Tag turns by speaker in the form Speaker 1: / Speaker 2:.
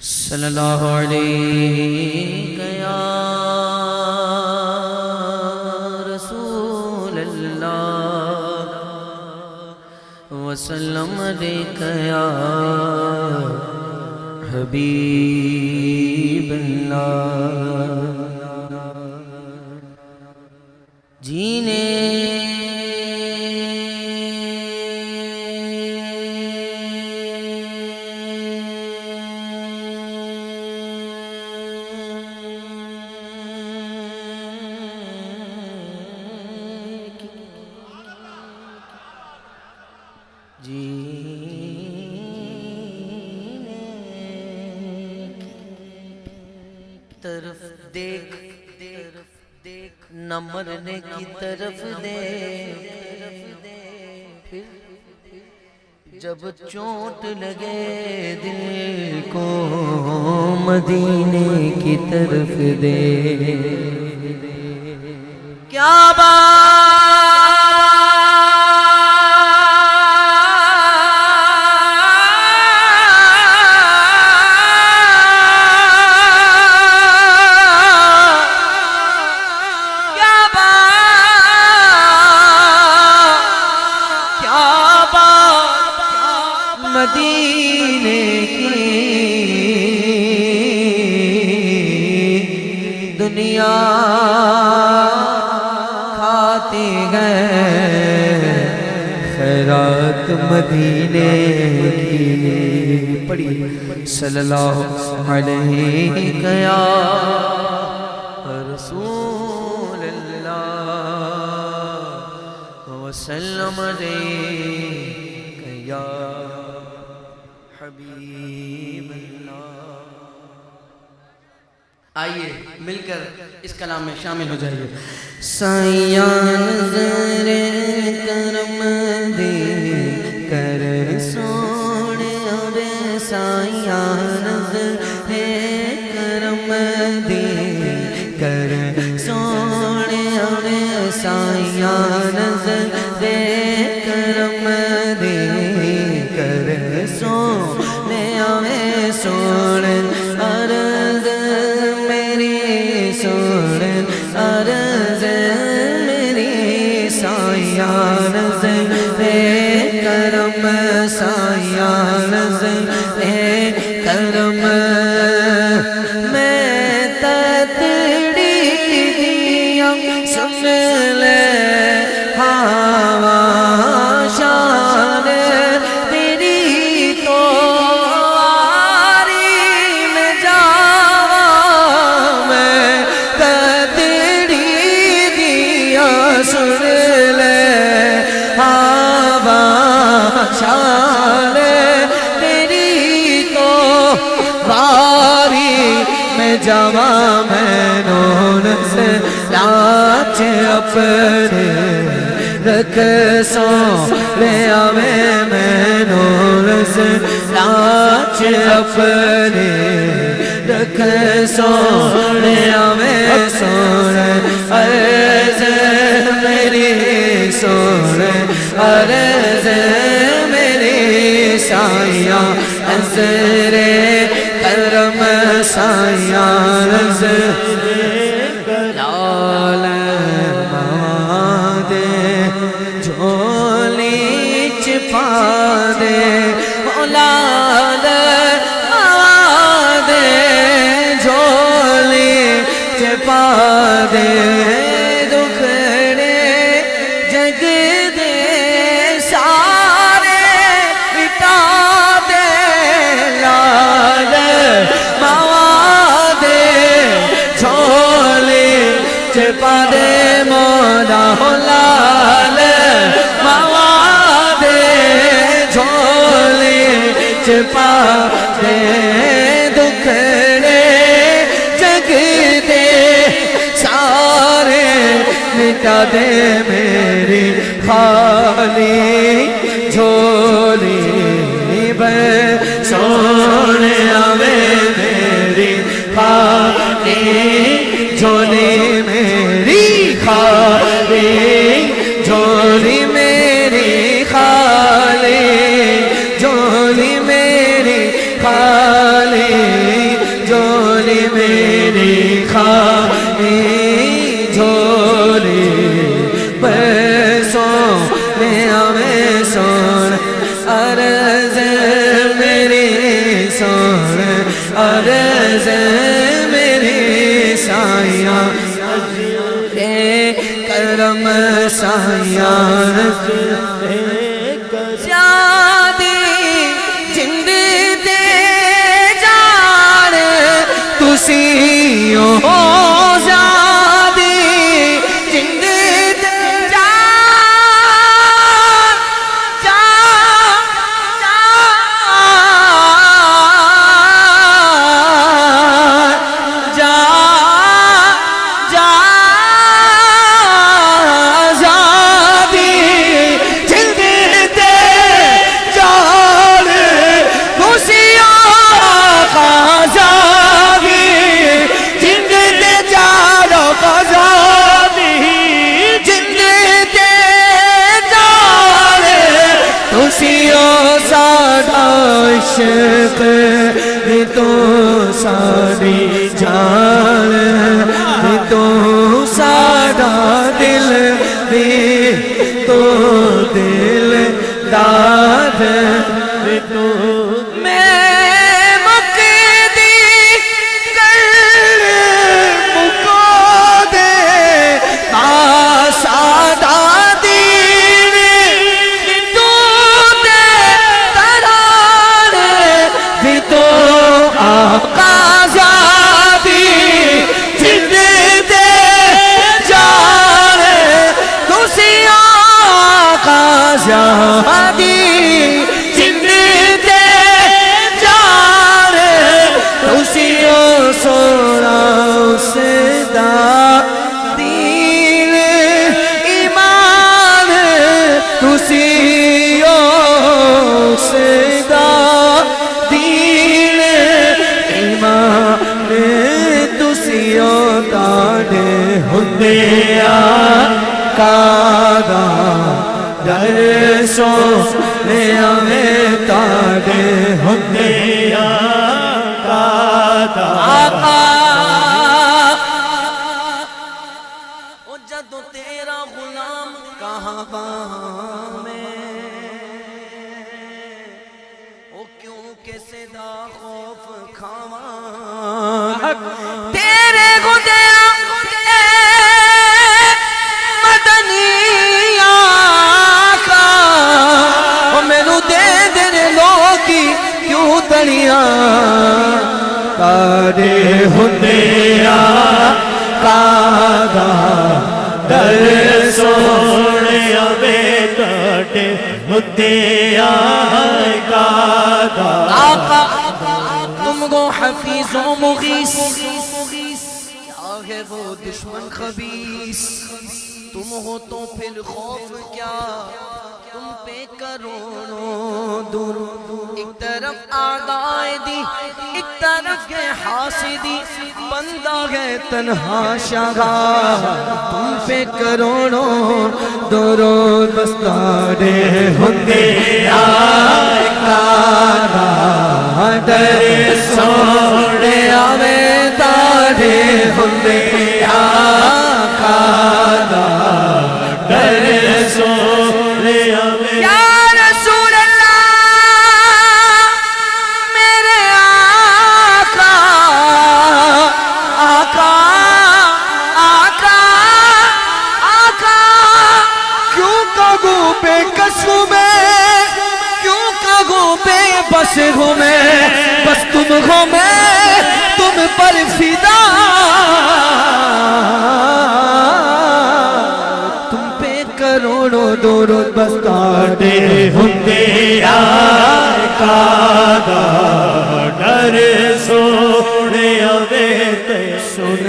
Speaker 1: صلی اللہ علیہ یا رسول اللہ وسلم علیک یا حبیب اللہ جینے طرف دیکھ نہ مرنے کی طرف دیکھ جب چوٹ لگے دل کو مدینے کی طرف دیکھ کیا مدینے کی دنیا کھاتے گئے خیرات مدینے کی پڑھی صلی اللہ علیہ یا رسول اللہ وسلم علیہ یا حبیب اللہ آئیے مل کر اس کلام میں شامل ہو جائیے سایہ نظر کرم دے کر سونے اور سایہ نظر کرم دے کر سونے اور سایہ نظر کرم دے کر سونے آوے سوڑ عرض میری سوڑ عرض میری سایہ نظر کرم سایہ نظر کرم میں تتڑی دیا سن لے ہوا شان شان تیری تو باری میں جواں میں نون سے لاچ اپنے رکھ سونے آوے میں نون سے لاچ اپنے رکھ سونے آوے سونے عرض میری سونے عرض میری سایہ نظر کرم سایہ نظر لال دے جھولی چھپا دے لال دے جھولی چھپا دے چھپا دے مولا لال مواد جھولی چھپا دے دکھڑے جگ دے سارے مٹا دے میری خالی جھولی بے سونے آوے میری خالی جھولی میری خالی جھولی میری خالی جھولی میری خالی عرض میری سایاں کرم سایاں زیادی جند دے جان تسی ہو زیادی جند دے عشق بھی تو ساری جان بھی تو سارا دل بھی تو دل داد بھی تو زیادی جند دے جان تسیوں سونا اس دا دین ایمان تسیوں اس دا دین ایمان تسیوں داڑے ہوندے آقا در سونے میں تاڑے ہوندے آقا او جدو تیرا غلام کہاں میں او کیوں کسے دا خوف کھاواں تیرے گدے تاڑے ہوندے آقا در سونے میں تاڑے ہوندے آقا تم گو حفیظ و مغیث کیا ہے وہ دشمن خبیث تم ہو تو پھر خوف کیا تم پہ کروڑوں دور ایک طرف آدائے دی ایک طرف ہے حاسدی بندہ ہے تنہا شاہ تم پہ کروڑوں درود بس تاڑے ہوندے آقا در سونے میں تاڑے ہوندے آقا در سونے میں یا رسول اللہ میرے آقا آقا آقا آقا کیوں کہوں بے کس ہوں میں کیوں کہوں بے بس ہوں میں بس تم ہو میں تم پر فدا کروڑوں درود بس تاڑے ہوندے آقا در سونے میں تے سن